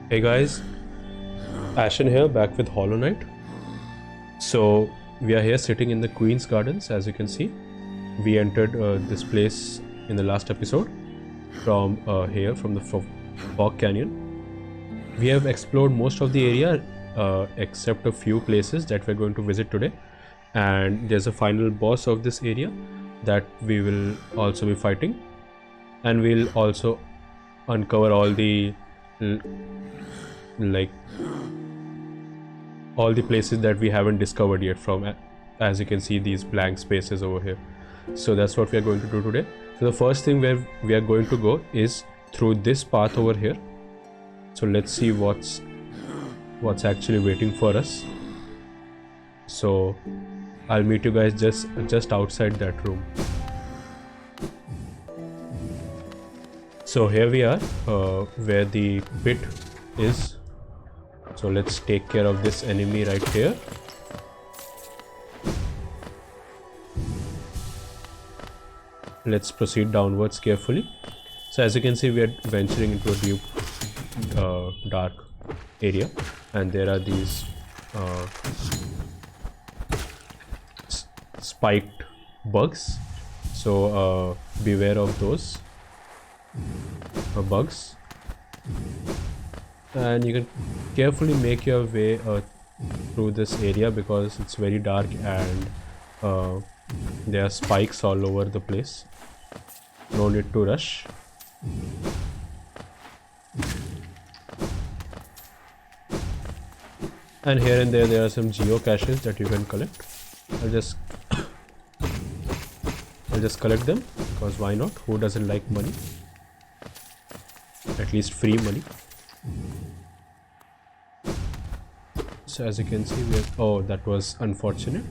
Hey guys, Ashen here, back with Hollow Knight. So we are here sitting in the Queen's Gardens. As you can see, we entered this place in the last episode from here, from the Fog Canyon. We have explored most of the area except a few places that we're going to visit today, and there's a final boss of this area that we will also be fighting, and we'll also uncover all the all the places that we haven't discovered yet from, as you can see, these blank spaces over here. So that's what we are going to do today. So the first thing where we are going to go is through this path over here. So let's see what's actually waiting for us. So I'll meet you guys just outside that room. So here we are, where the pit is. So let's take care of this enemy right here. Let's proceed downwards carefully. So as you can see, we are venturing into a deep dark area, and there are these spiked bugs, so beware of those bugs, and you can carefully make your way through this area because it's very dark and there are spikes all over the place. No need to rush. And here and there are some geocaches that you can collect. I'll just collect them because why not? Who doesn't like money? At least free money. So as you can see, we have, oh, that was unfortunate,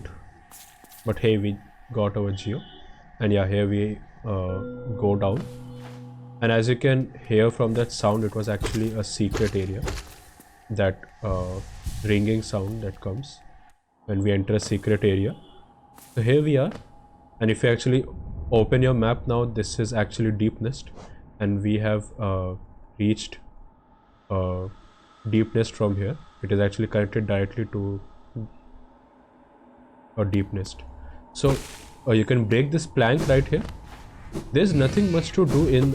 but hey, we got our geo, and yeah, here we go down, and as you can hear from that sound, it was actually a secret area. That ringing sound that comes when we enter a secret area. So here we are, and if you actually open your map now, this is actually Deep Nest, and we have reached Deep Nest from here. It is actually connected directly to a Deep Nest. So you can break this plank right here. There's nothing much to do in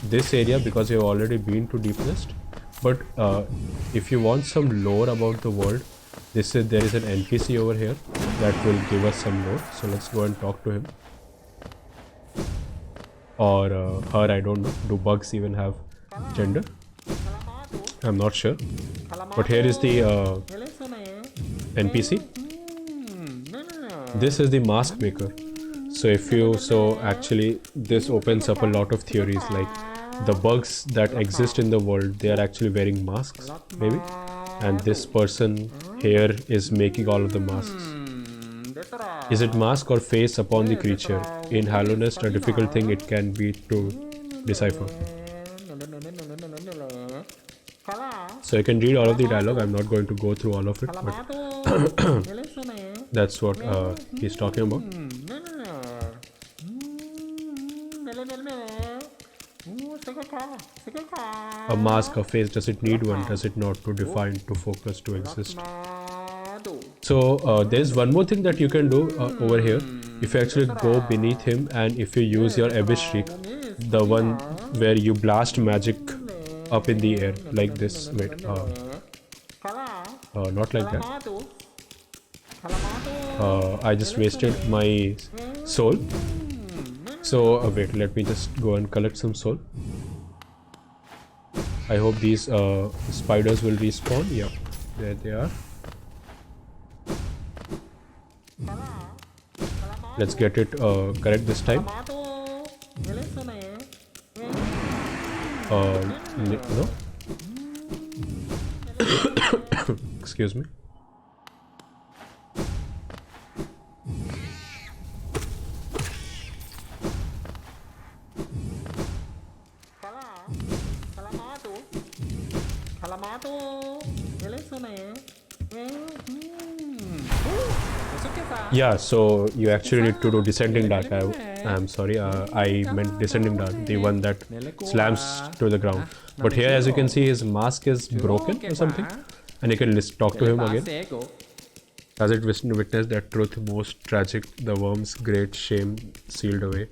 this area because you've already been to Deep Nest. But if you want some lore about the world, there is an NPC over here that will give us some lore. So let's go and talk to him. Or her, I don't know. Do bugs even have gender? I'm not sure. But here is the NPC. This is the mask maker. So actually this opens up a lot of theories, like the bugs that exist in the world, they are actually wearing masks, maybe, and this person here is making all of the masks. Is it mask or face upon the creature? In Hollowness, a difficult thing it can be to decipher. So you can read all of the dialogue. I'm not going to go through all of it, but that's what he's talking about. A mask, a face, does it need one? Does it not? To define, to focus, to exist. So there's one more thing that you can do over here. If you actually go beneath him and if you use your Abyss Shriek, the one where you blast magic up in the air like this. Wait, not like that. I just wasted my soul. So wait, let me just go and collect some soul. I hope these spiders will respawn. Yeah, there they are. Let's get it correct this time. No. Excuse me. Yeah, so you actually need to do descending dark. I'm sorry, I meant descending dark, the one that slams to the ground. But here, as you can see, his mask is broken or something, and you can talk to him again. As it witnessed that truth most tragic, the worm's great shame sealed away.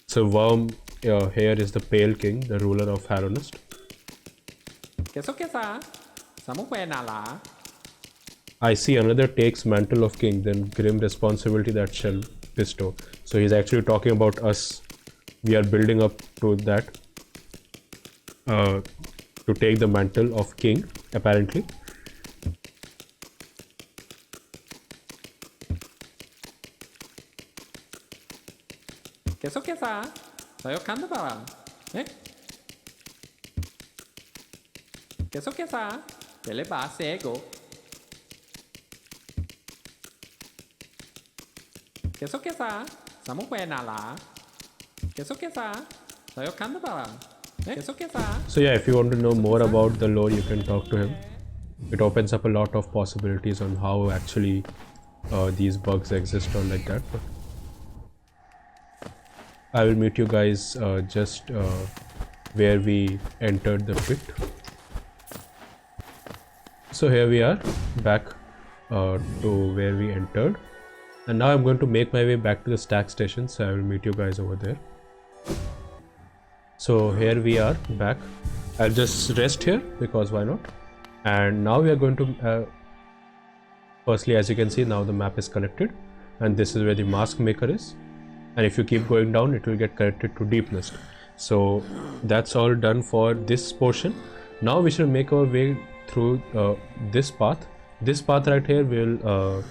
So worm here is the Pale King, the ruler of Harronest. I see another takes mantle of king, then grim responsibility that shall bestow. So he's actually talking about us. We are building up to that, to take the mantle of king, apparently. So yeah, if you want to know more about the lore, you can talk to him. It opens up a lot of possibilities on how actually these bugs exist or like that. But I will meet you guys just where we entered the pit. So here we are back to where we entered, and now I'm going to make my way back to the stack station, so I will meet you guys over there. So here we are back. I'll just rest here because why not. And now we are going to firstly, as you can see, now the map is connected, and this is where the mask maker is, and if you keep going down it will get connected to Deep Nest. So that's all done for this portion. Now we should make our way through this path. This path right here will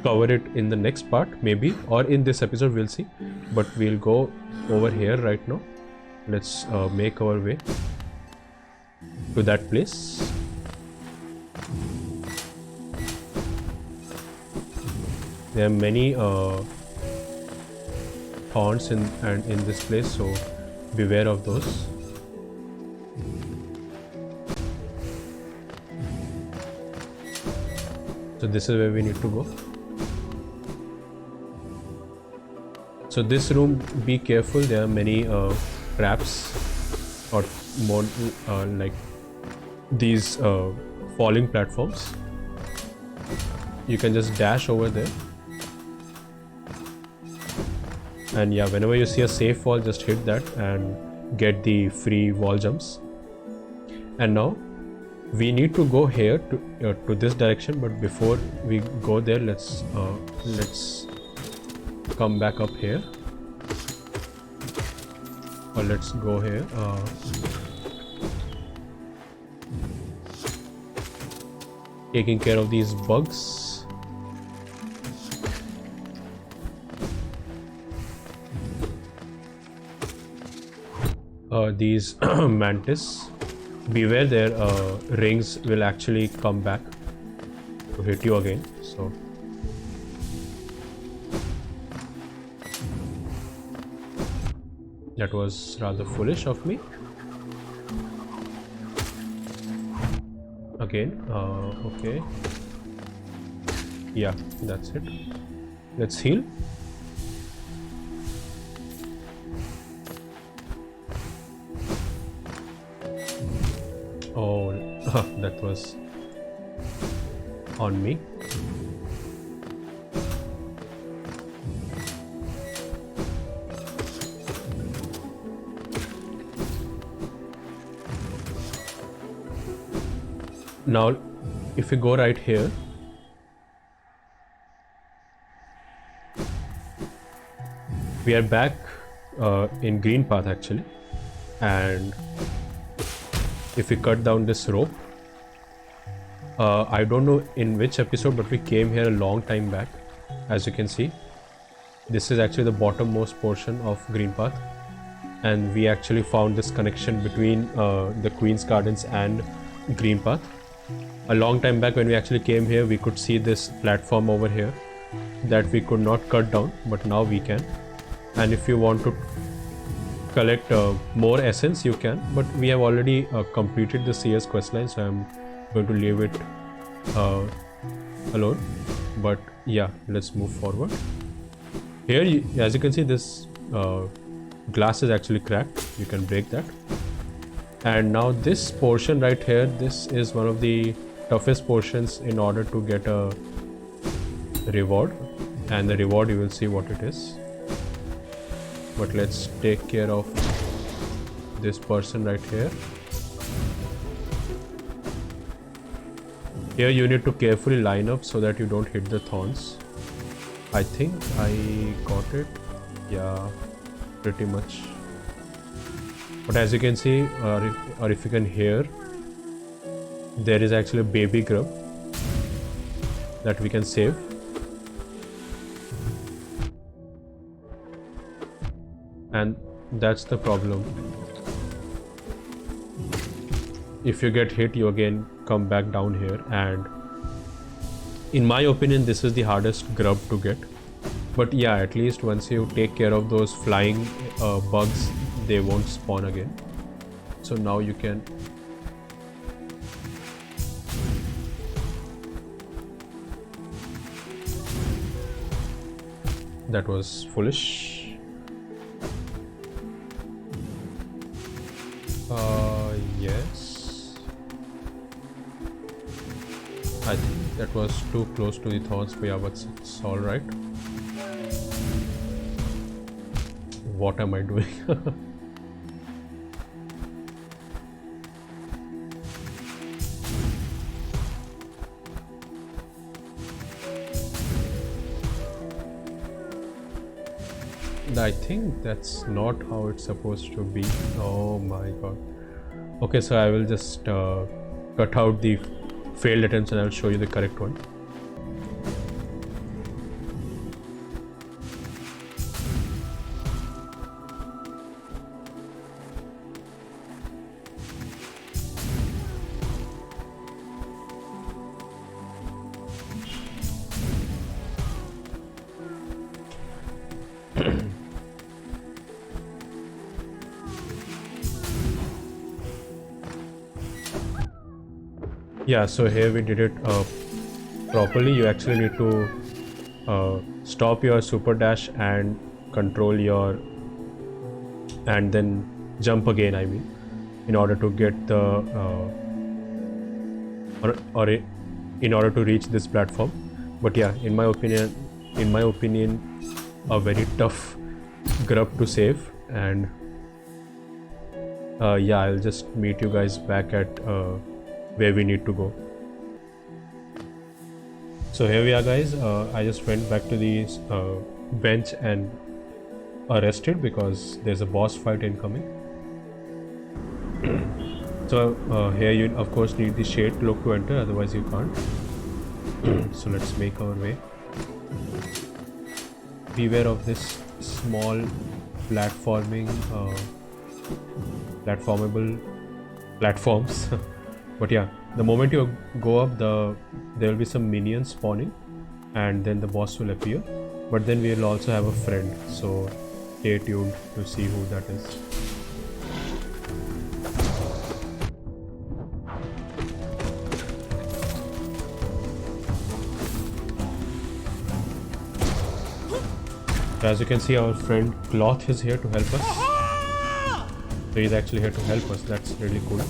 cover it in the next part, maybe, or in this episode, we'll see. But we'll go over here right now. Let's make our way to that place. There are many thorns in this place, so beware of those. So this is where we need to go. So this room, be careful, there are many traps or more like these falling platforms. You can just dash over there, and yeah, whenever you see a safe wall, just hit that and get the free wall jumps. And now we need to go here to this direction, but before we go there, let's come back up here, or let's go here. Taking care of these bugs. These mantis, beware, their rings will actually come back to hit you again. So that was rather foolish of me. Again, okay. Yeah, that's it. Let's heal. Oh, that was on me. Now, if we go right here, we are back in green path actually, and if we cut down this rope, I don't know in which episode, but we came here a long time back. As you can see, this is actually the bottommost portion of green path, and we actually found this connection between the Queen's Gardens and green path. A long time back when we actually came here, we could see this platform over here that we could not cut down, but now we can. And if you want to collect more essence, you can, but we have already completed the CS questline, so I'm going to leave it alone, but yeah, let's move forward. Here as you can see, this glass is actually cracked. You can break that. And now this portion right here, this is one of the toughest portions in order to get a reward, and the reward you will see what it is. But let's take care of this person right here. Here you need to carefully line up so that you don't hit the thorns. I think I got it. Yeah, pretty much. But as you can see, or if you can hear, there is actually a baby grub that we can save. And that's the problem. If you get hit, you again come back down here, and in my opinion this is the hardest grub to get. But yeah, at least once you take care of those flying bugs, they won't spawn again. So now you can that was foolish. Yes, I think that was too close to the thorns, but yeah, but it's all right. What am I doing? I think that's not how it's supposed to be. Oh my god. Okay, so I will just cut out the failed attempts and I'll show you the correct one. Yeah, so here we did it properly. You actually need to stop your super dash and control your, and then jump again, I mean, in order to get the or in order to reach this platform. But yeah, in my opinion a very tough grub to save. And yeah, I'll just meet you guys back at where we need to go. So here we are, guys. I just went back to the bench and arrested because there's a boss fight incoming. So here you of course need the shade cloak to enter, otherwise you can't. So let's make our way. Beware of this small platformable platforms. But yeah, the moment you go up, there will be some minions spawning and then the boss will appear. But then we will also have a friend, so stay tuned to see who that is. As you can see, our friend Cloth is here to help us. So he's actually here to help us. That's really cool.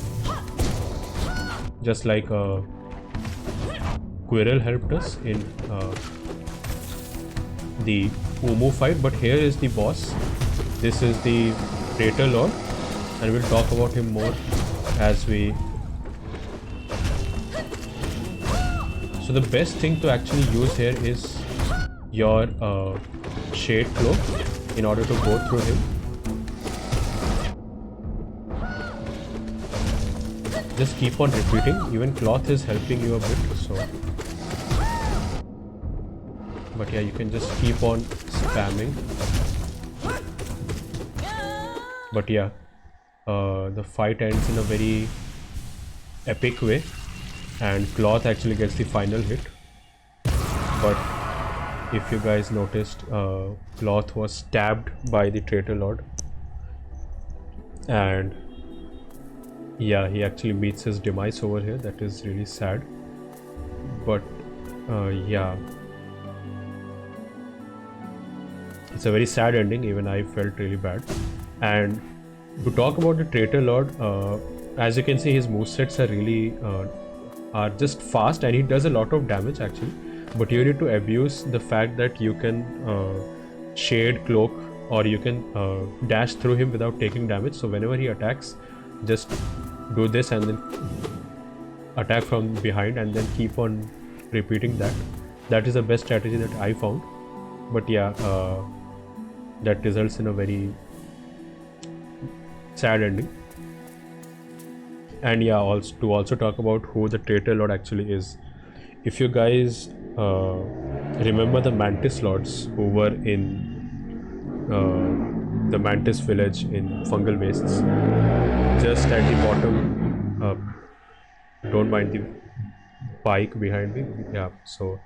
Just like Quirrell helped us in the Umu fight, but here is the boss. This is the Traitor Lord, and we'll talk about him more as we. So the best thing to actually use here is your shade cloak in order to go through him. Just keep on repeating. Even Cloth is helping you a bit, so. But yeah, you can just keep on spamming. But yeah, the fight ends in a very epic way, and Cloth actually gets the final hit. But if you guys noticed, Cloth was stabbed by the Traitor Lord, and yeah, he actually meets his demise over here. That is really sad. But yeah, it's a very sad ending. Even I felt really bad. And to talk about the Traitor Lord, as you can see, his movesets are just fast, and he does a lot of damage actually. But you need to abuse the fact that you can shade, cloak, or you can dash through him without taking damage. So whenever he attacks, just do this and then attack from behind, and then keep on repeating that. That is the best strategy that I found. But yeah, that results in a very sad ending. And yeah, also talk about who the Traitor Lord actually is. If you guys remember the Mantis Lords who were in the Mantis village in Fungal Wastes, just at the bottom, don't mind the bike behind me. Yeah, so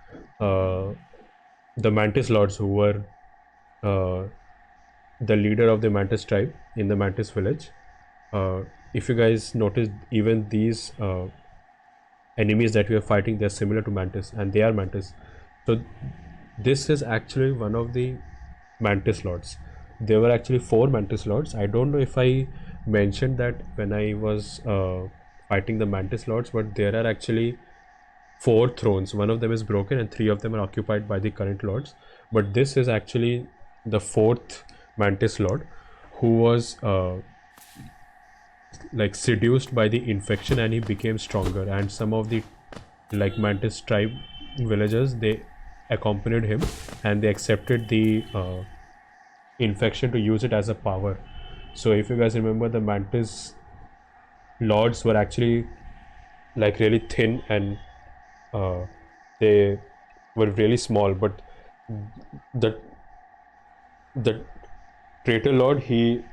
the Mantis Lords who were the leader of the Mantis tribe in the Mantis village. If you guys notice, even these enemies that we are fighting, they're similar to Mantis, and they are Mantis. So this is actually one of the Mantis Lords. There were actually 4 Mantis Lords. I don't know if I mentioned that when I was fighting the Mantis Lords, but there are actually 4 thrones. One of them is broken and 3 of them are occupied by the current lords. But this is actually the 4th Mantis Lord, who was like seduced by the infection, and he became stronger. And some of the like Mantis tribe villagers, they accompanied him, and they accepted the infection to use it as a power. So if you guys remember, the Mantis lords were actually like really thin, and they were really small. But the Traitor Lord, he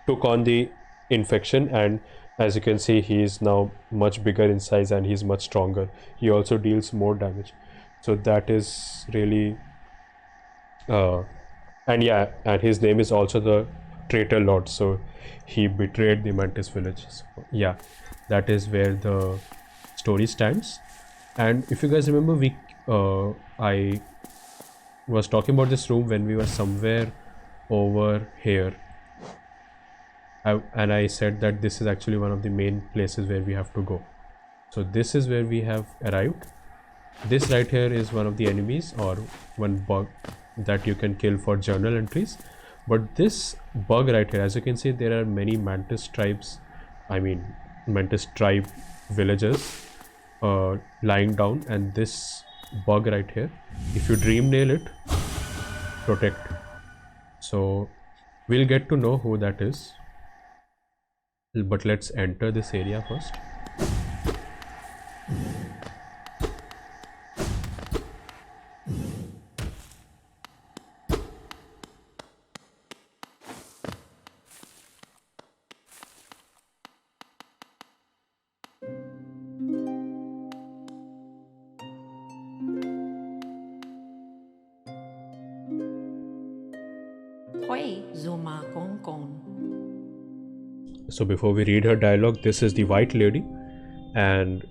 took on the infection, and as you can see, he is now much bigger in size and he's much stronger. He also deals more damage. So that is really and yeah, and his name is also the Traitor Lord. So he betrayed the Mantis village. So yeah, that is where the story stands. And if you guys remember, I was talking about this room when we were somewhere over here, and I said that this is actually one of the main places where we have to go. So this is where we have arrived. This right here is one of the enemies, or one bug that you can kill for journal entries. But this bug right here, as you can see, there are many Mantis tribes, Mantis tribe villagers lying down, and this bug right here, if you dream nail it, protect. So we'll get to know who that is, but let's enter this area first. So before we read her dialogue, this is the White Lady, and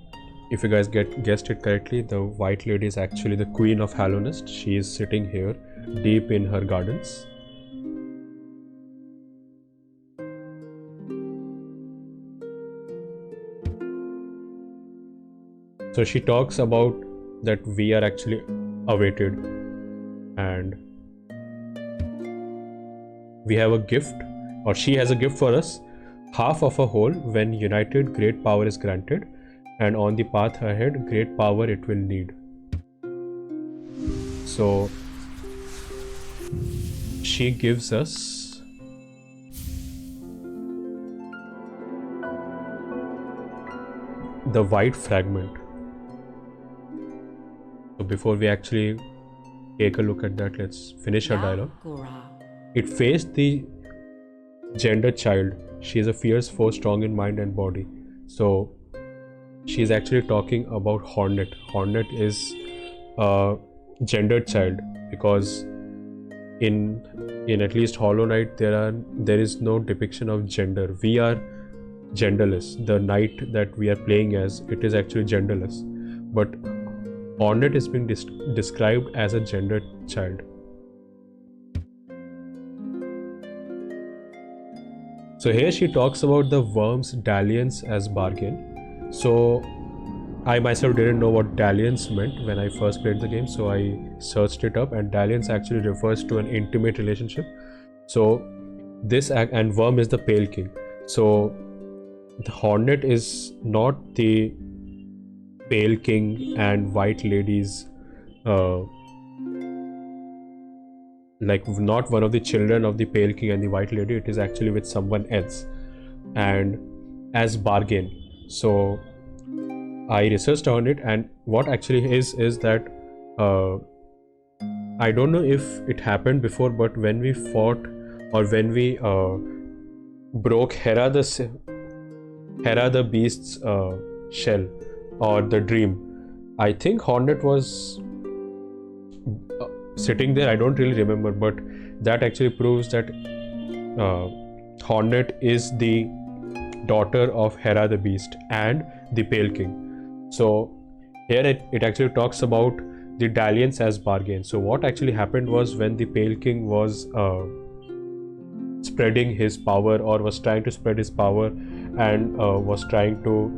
if you guys guessed it correctly, the White Lady is actually the Queen of Hallownest. She is sitting here deep in her gardens. So she talks about that we are actually awaited, and we have a gift, or she has a gift for us. Half of a whole. When united, great power is granted, and on the path ahead, great power it will need. So she gives us the white fragment. So before we actually take a look at that, let's finish her dialogue. It faced the gender child. She is a fierce foe, strong in mind and body. So she is actually talking about Hornet. Hornet is a gendered child, because in at least Hollow Knight there is no depiction of gender. We are genderless. The knight that we are playing as, it is actually genderless, but Hornet is being described as a gendered child. So here she talks about the worm's dalliance as bargain. So I myself didn't know what dalliance meant when I first played the game, so I searched it up, and dalliance actually refers to an intimate relationship. So this and worm is the pale king. So the Hornet is not the pale king and white ladies, like not one of the children of the pale king and the white lady. It is actually with someone else, and as bargain. So I researched on it, and what actually is that I don't know if it happened before, but when we fought, or when we broke Hera the beast's shell, or the dream, I think Hornet was sitting there. I don't really remember, but that actually proves that Hornet is the daughter of Hera the beast and the pale king. So here it actually talks about the dalliance as bargain. So what actually happened was, when the pale king was spreading his power, or was trying to spread his power, and was trying to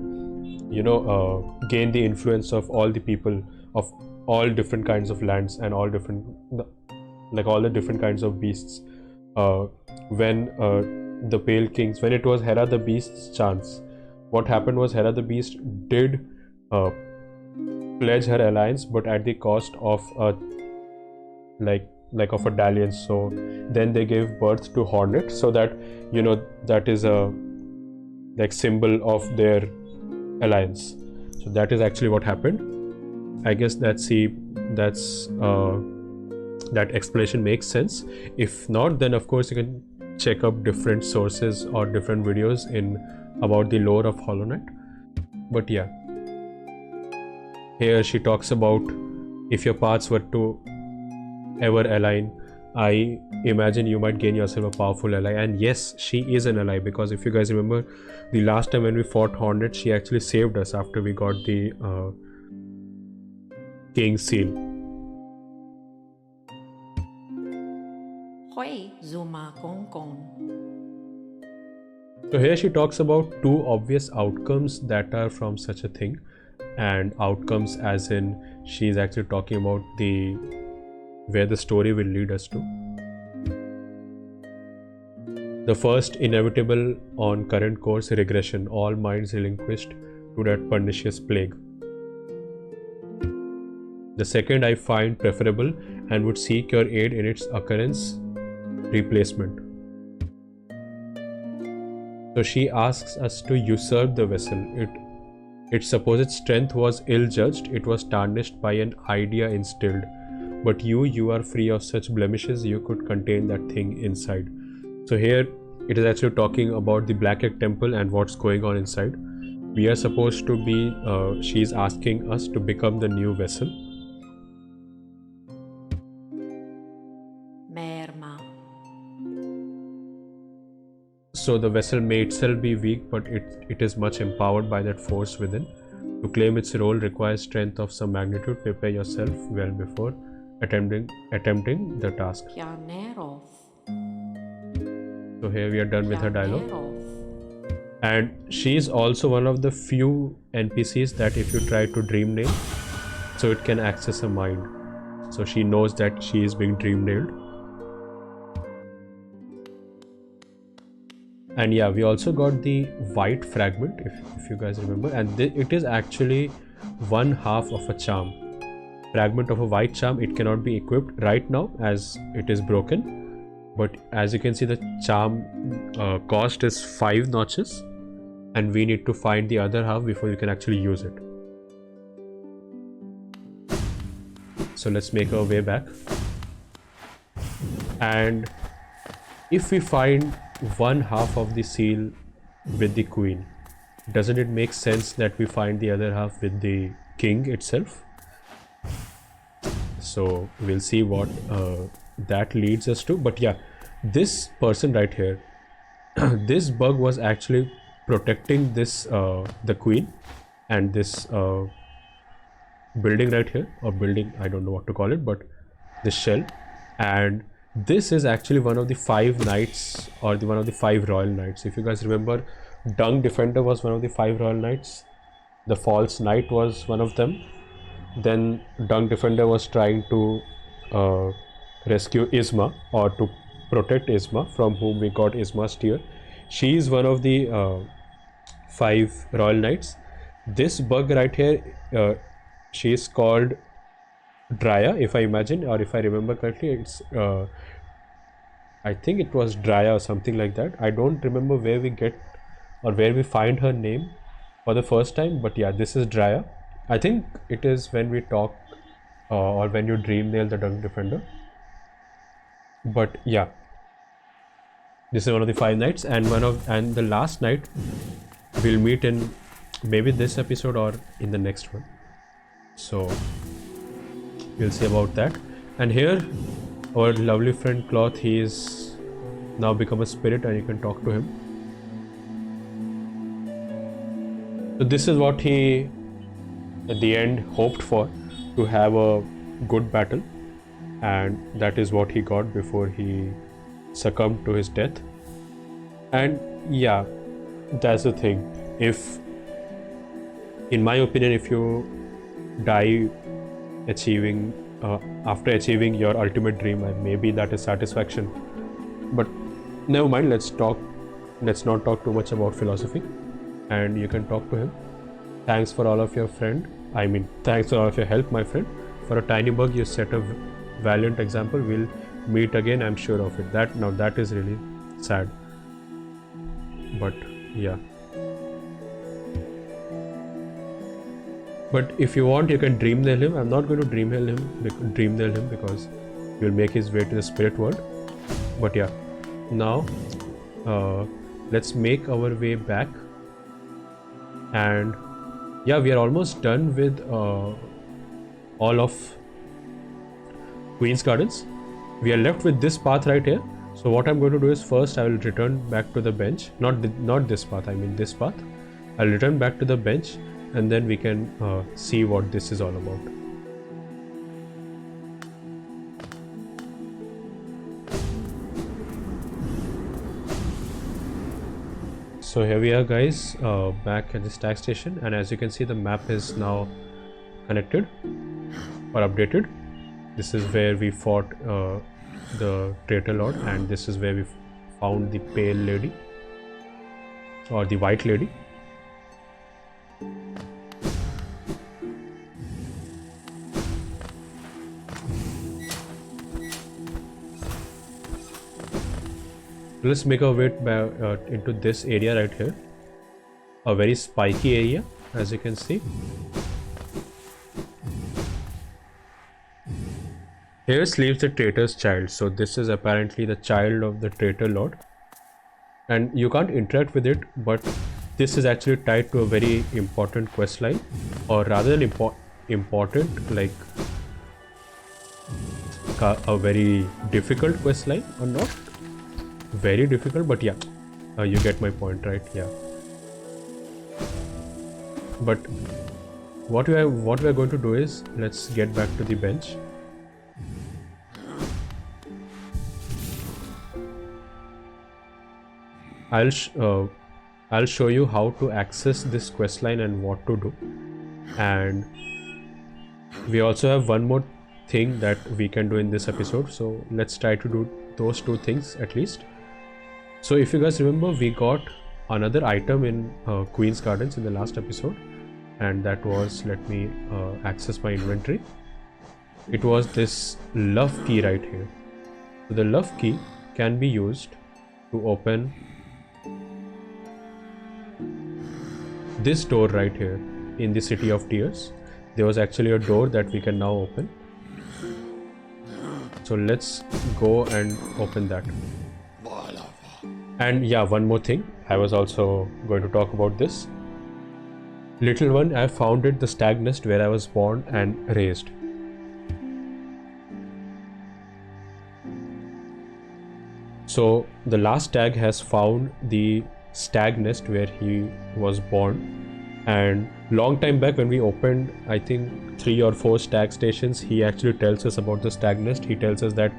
gain the influence of all the people of all different kinds of lands and all the different kinds of beasts, when the pale kings, when it was Hera the beast's chance, what happened was Hera the beast did pledge her alliance, but at the cost of a of a dalliance. So then they gave birth to Hornet, so that that is a symbol of their alliance. So that is actually what happened. I guess that explanation makes sense. If not, then of course you can check up different sources or different videos about the lore of Hollow Knight. But yeah, here she talks about, if your paths were to ever align, I imagine you might gain yourself a powerful ally. And yes, she is an ally, because if you guys remember, the last time when we fought Hornet, she actually saved us after we got the King's Seal. So here she talks about two obvious outcomes that are from such a thing, and outcomes as in, she is actually talking about where the story will lead us to. The first, inevitable on current course, regression, all minds relinquished to that pernicious plague. The second, I find preferable and would seek your aid in its occurrence, replacement. So she asks us to usurp the vessel. Its supposed strength was ill-judged, it was tarnished by an idea instilled. But you are free of such blemishes, you could contain that thing inside. So here it is actually talking about the Black Egg Temple and what's going on inside. We are supposed to be, she's asking us to become the new vessel. So the vessel may itself be weak, but it is much empowered by that force within. To claim its role requires strength of some magnitude. Prepare yourself well before attempting the task. So here we are done with her dialogue. And she is also one of the few NPCs that if you try to dream nail, so it can access her mind. So she knows that she is being dream nailed. And yeah, we also got the white fragment, if you guys remember, and it is actually one half of a charm. Fragment of a white charm. It cannot be equipped right now as it is broken, but as you can see, the charm cost is 5 notches, and we need to find the other half before you can actually use it. So let's make our way back, and if we find one half of the seal with the queen, doesn't it make sense that we find the other half with the king itself? So we'll see what that leads us to. But yeah, this person right here, this bug was actually protecting this the queen and this building right here, or building, I don't know what to call it, but this shell. And this is actually one of the 5 knights, or one of the 5 royal knights. If you guys remember, Dung Defender was one of the 5 royal knights, the false knight was one of them. Then Dung Defender was trying to rescue Isma, or to protect Isma, from whom we got Isma's tear. She is one of the 5 royal knights. This bug right here, she is called Drya, if I imagine, or if I remember correctly. It's I think it was Drya or something like that. I don't remember where we get or where we find her name for the first time, but yeah, this is Drya. I think it is when we talk or when you dream nail the Dung Defender. But yeah, this is one of the 5 knights, and the last knight we'll meet in maybe this episode or in the next one. So we'll see about that. And here our lovely friend Cloth, he is now become a spirit and you can talk to him. So this is what he at the end hoped for, to have a good battle, and that is what he got before he succumbed to his death. And yeah, that's the thing. If, in my opinion, if you die achieving after achieving your ultimate dream, maybe that is satisfaction. But never mind, let's not talk too much about philosophy, and you can talk to him. Thanks for all of your thanks for all of your help, my friend. For a tiny bug, you set a valiant example. We'll meet again, I'm sure of it. That is really sad. But yeah. But if you want, you can dream nail him. I'm not going to dream nail him because you'll make his way to the spirit world. But yeah, now let's make our way back. And yeah, we are almost done with all of Queen's Gardens. We are left with this path right here. So what I'm going to do is, first I will return back to the bench. Not this path, I mean this path. I'll return back to the bench, and then we can see what this is all about. So here we are, guys, back at this tag station, and as you can see, the map is now connected or updated. This is where we fought the Traitor Lord, and this is where we found the Pale Lady, or the White Lady. Let's make our way into this area right here, a very spiky area, as you can see. Here sleeps the traitor's child. So this is apparently the child of the Traitor Lord, and you can't interact with it, but this is actually tied to a very important quest line, or rather than important, like a very difficult quest line, or not very difficult, but yeah, you get my point, right? Yeah. But what we are going to do is, let's get back to the bench. I'll show you how to access this quest line and what to do. And we also have one more thing that we can do in this episode, so let's try to do those 2 things at least. So if you guys remember, we got another item in Queen's Gardens in the last episode, and that was, let me access my inventory. It was this love key right here. So the love key can be used to open this door right here in the City of Tears. There was actually a door that we can now open. So let's go and open that. And yeah, one more thing, I was also going to talk about this. Little one, I founded the stag nest where I was born and raised. So the last stag has found the stag nest where he was born. And long time back when we opened, I think 3 or 4 stag stations, he actually tells us about the stag nest. He tells us that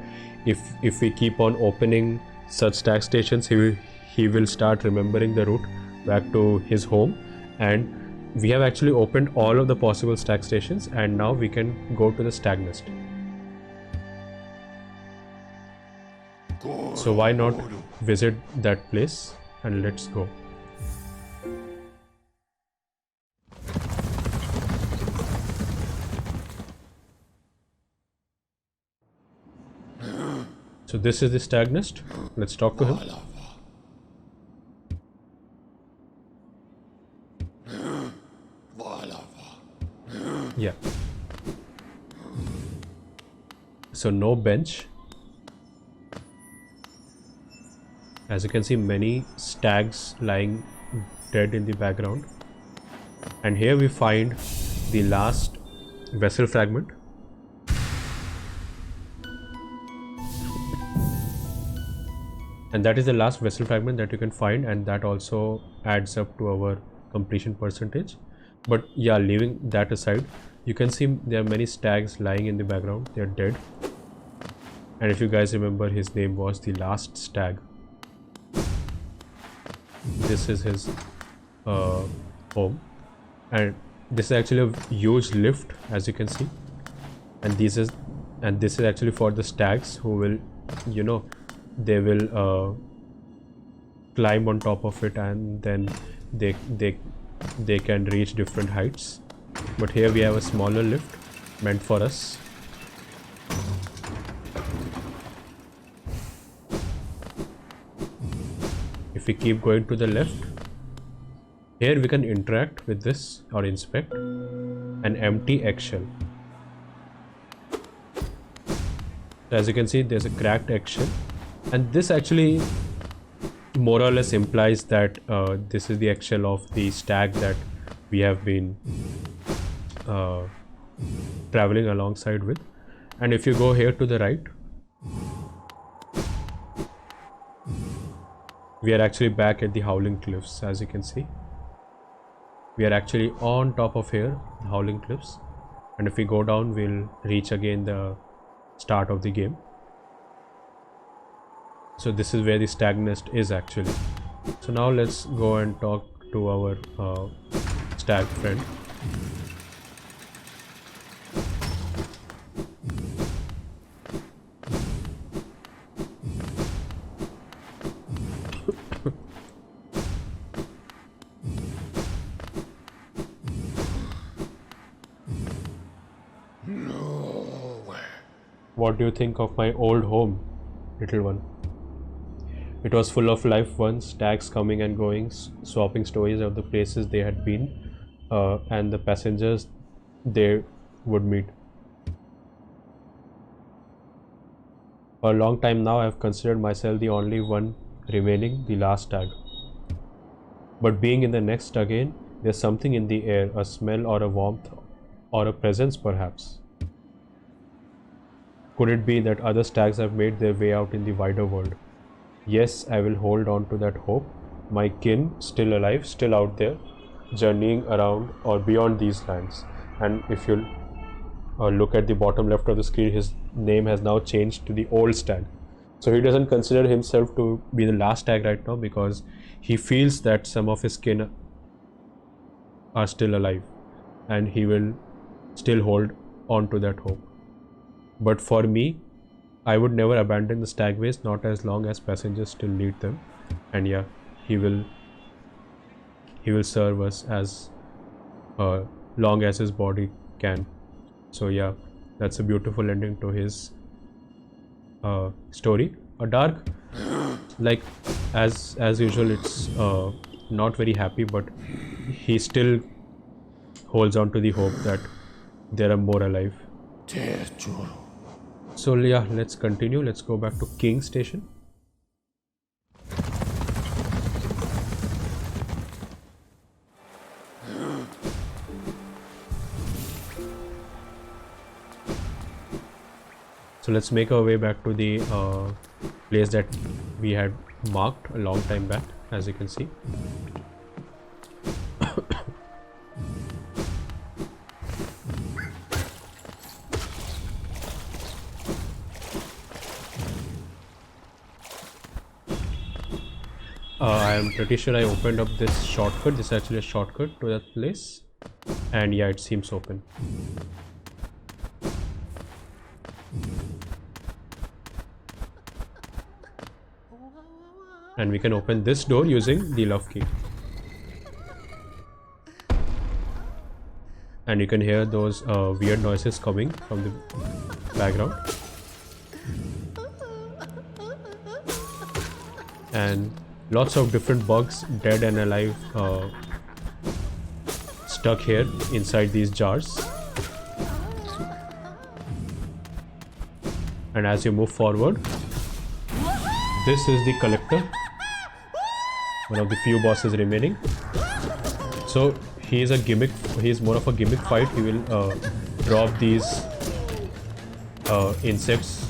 if we keep on opening such stag stations, he will start remembering the route back to his home. And we have actually opened all of the possible stag stations, and now we can go to the stag nest. So why not visit that place, and let's go. So this is the stag nest. Let's talk to him. Yeah. So no bench. As you can see, many stags lying dead in the background. And here we find the last vessel fragment. And that is the last vessel fragment that you can find, and that also adds up to our completion percentage. But yeah, leaving that aside, you can see there are many stags lying in the background. They are dead. And if you guys remember, his name was the last stag. This is his home, and this is actually a huge lift, as you can see. And this is actually for the stags who will, you know, they will climb on top of it, and then they can reach different heights. But here we have a smaller lift meant for us. If we keep going to the left, here we can interact with this or inspect an empty eggshell. As you can see, there's a cracked eggshell, and this actually more or less implies that this is the eggshell of the stag that we have been traveling alongside with. And if you go here to the right, we are actually back at the Howling Cliffs. As you can see, we are actually on top of here, the Howling Cliffs, and if we go down, we'll reach again the start of the game. So this is where the stag nest is actually. So now let's go and talk to our stag friend. What do you think of my old home, little one? It was full of life once, stags coming and going, swapping stories of the places they had been, and the passengers they would meet. For a long time now, I have considered myself the only one remaining, the last stag. But being in the nest again, there's something in the air, a smell or a warmth or a presence perhaps. Could it be that other stags have made their way out in the wider world? Yes, I will hold on to that hope. My kin, still alive, still out there, journeying around or beyond these lands. And if you look at the bottom left of the screen, his name has now changed to the old stag. So he doesn't consider himself to be the last stag right now, because he feels that some of his kin are still alive, and he will still hold on to that hope. But for me, I would never abandon the stagways, not as long as passengers still need them. And yeah, he will serve us as long as his body can. So yeah, that's a beautiful ending to his story. A dark, like as usual, it's not very happy, but he still holds on to the hope that there are more alive. So yeah, let's continue. Let's go back to King Station. So let's make our way back to the place that we had marked a long time back. as you can see. I am pretty sure I opened up this shortcut. This is actually a shortcut to that place, and yeah, it seems open. And we can open this door using the love key. And you can hear those weird noises coming from the background. And lots of different bugs, dead and alive, stuck here inside these jars. And as you move forward, this is the collector, one of the few bosses remaining. So he is a gimmick, he is more of a gimmick fight. He will drop these insects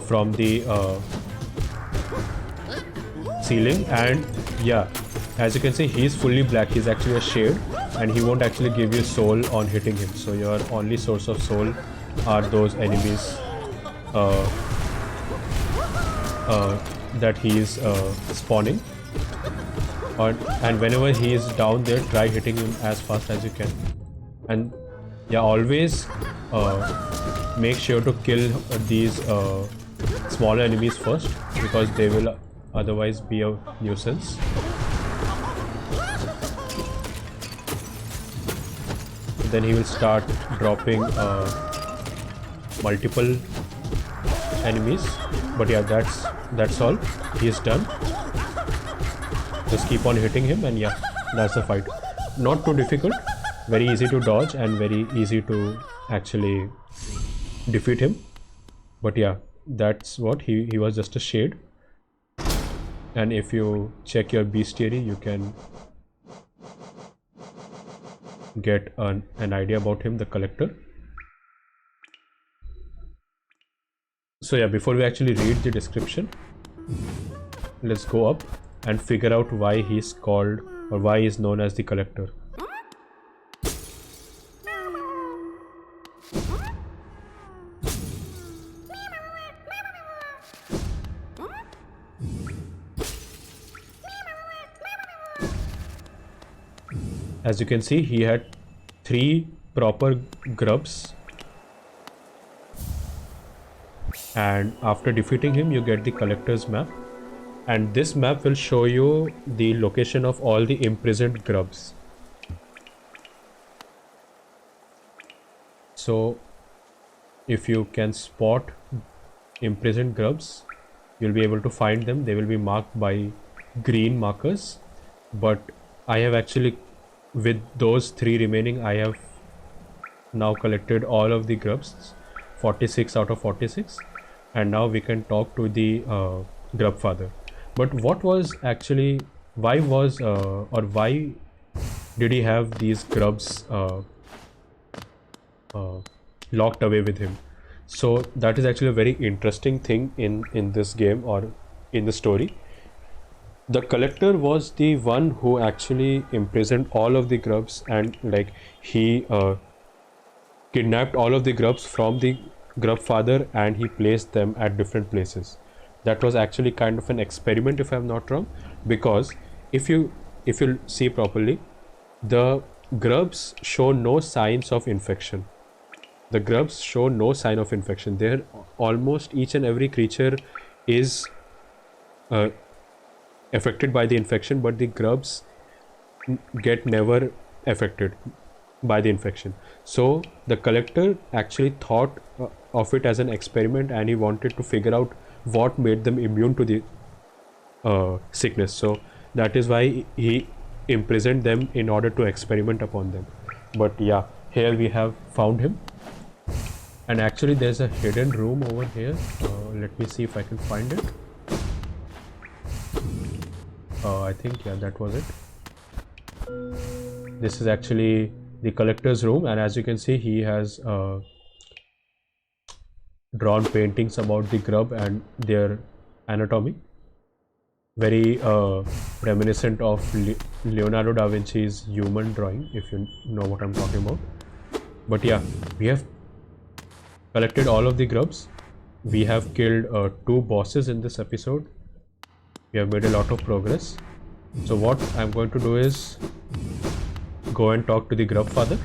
from the ceiling, and yeah, as you can see, he is fully black. He's actually a shade, and he won't actually give you soul on hitting him. So your only source of soul are those enemies that he is spawning. And whenever he is down there, try hitting him as fast as you can. And yeah, always make sure to kill these smaller enemies first, because they will otherwise be a nuisance. Then he will start dropping multiple enemies. But yeah, that's all. He is done. Just keep on hitting him, and yeah, that's the fight. Not too difficult, very easy to dodge and very easy to actually defeat him. But yeah, that's what he was, just a shade. And if you check your bestiary, you can get an idea about him, the collector. So yeah, before we actually read the description, let's go up and figure out why he's called, or why he's known as the collector. As you can see, he had 3 proper grubs, and after defeating him, you get the collector's map. And this map will show you the location of all the imprisoned grubs. So if you can spot imprisoned grubs, you'll be able to find them. They will be marked by green markers. But I have actually, with those 3 remaining, I have now collected all of the grubs, 46 out of 46. And now we can talk to the grub father. But what was actually, why was or why did he have these grubs locked away with him? So that is actually a very interesting thing in this game, or in the story. The collector was the one who actually imprisoned all of the grubs, and like he kidnapped all of the grubs from the grub father, and he placed them at different places. That was actually kind of an experiment, if I'm not wrong, because if you see properly, the grubs show no signs of infection. The grubs show no sign of infection. They're almost each and every creature is affected by the infection, but the grubs get never affected by the infection. So the collector actually thought of it as an experiment, and he wanted to figure out what made them immune to the sickness. So that is why he imprisoned them, in order to experiment upon them. But yeah, here we have found him, and actually there's a hidden room over here. Let me see if I can find it. I think yeah, that was it. This is actually the collector's room, and as you can see, he has drawn paintings about the grub and their anatomy. very reminiscent of Leonardo da Vinci's human drawing, if you know what I'm talking about. But yeah, we have collected all of the grubs. We have killed 2 bosses in this episode. We have made a lot of progress. So what I'm going to do is go and talk to the grub father.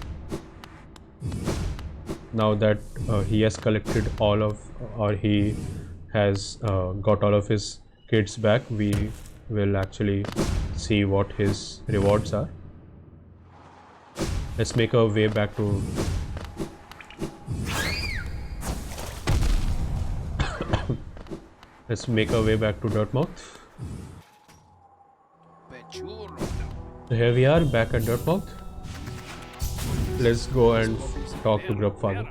Now that he has collected all of, or he has got all of his kids back, we will actually see what his rewards are. Let's make our way back to Dirtmouth. So here we are back at Dirtmouth. Let's go and talk to Grub Father.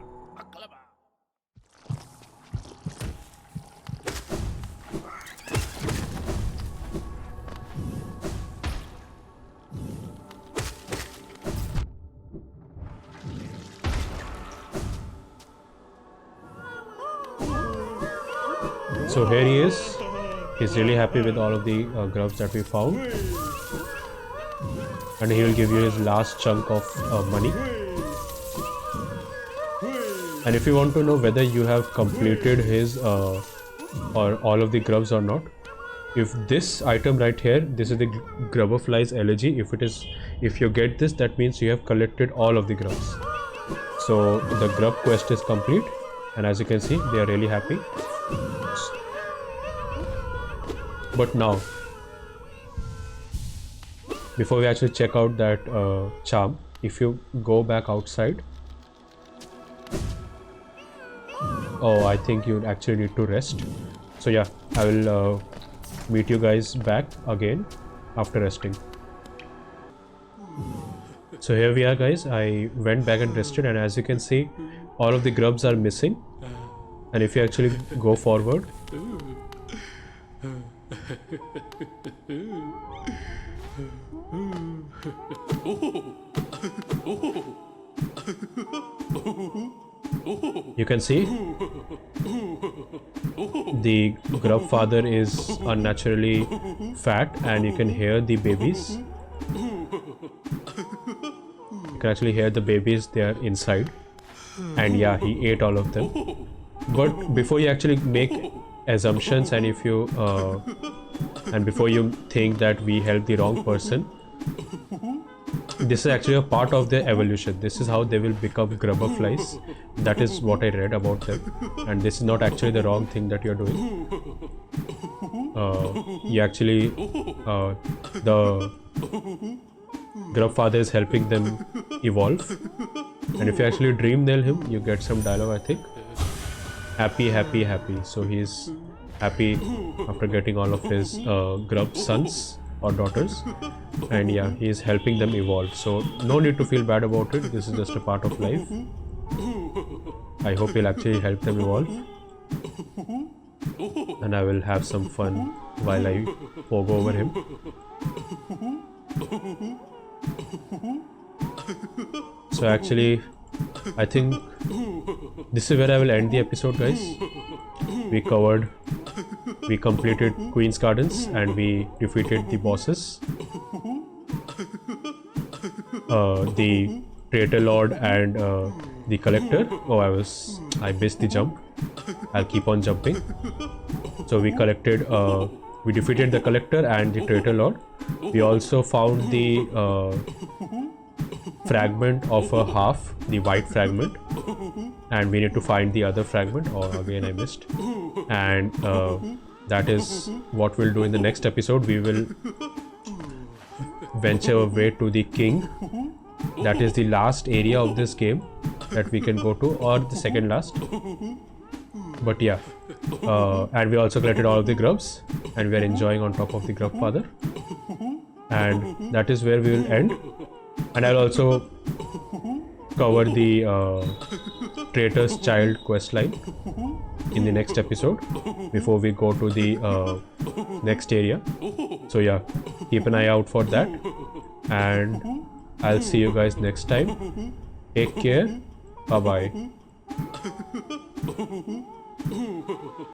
So here he is. He's really happy with all of the grubs that we found, and he will give you his last chunk of money. And if you want to know whether you have completed his or all of the grubs or not, if this item right here, this is the Grubberfly's elegy, if you get this, that means you have collected all of the grubs. So the grub quest is complete, and as you can see, they are really happy. But now, before we actually check out that charm, if you go back outside, oh, I think you actually need to rest. So yeah, I will meet you guys back again after resting. So here we are, guys. I went back and rested, and as you can see, all of the grubs are missing. And if you actually go forward, you can see the grub father is unnaturally fat, and you can hear the babies. You can actually hear the babies, they are inside, and yeah, he ate all of them. But before you actually make assumptions, and if you and before you think that we helped the wrong person, this is actually a part of their evolution. This is how they will become grubberflies. That is what I read about them, and this is not actually the wrong thing that you're doing. You actually the grub father is helping them evolve, and if you actually dream nail him, you get some dialogue, I think. Happy, happy, happy. So he's happy after getting all of his grub sons or daughters, and yeah, he is helping them evolve. So no need to feel bad about it. This is just a part of life. I hope he'll actually help them evolve, and I will have some fun while I pogo over him. So actually, I think this is where I will end the episode, guys. We completed Queen's Gardens, and we defeated the bosses, the Traitor Lord and the Collector. Oh, I missed the jump. I'll keep on jumping. So we defeated the Collector and the Traitor Lord. We also found the fragment of a half, the white fragment, and we need to find the other fragment. Or again, I missed. And that is what we'll do in the next episode. We will venture our way to the king. That is the last area of this game that we can go to, or the second last. But yeah, and we also collected all of the grubs, and we are enjoying on top of the grub father, and that is where we will end. And I'll also cover the Traitor's Child questline in the next episode before we go to the next area. So yeah, keep an eye out for that, and I'll see you guys next time. Take care. Bye bye.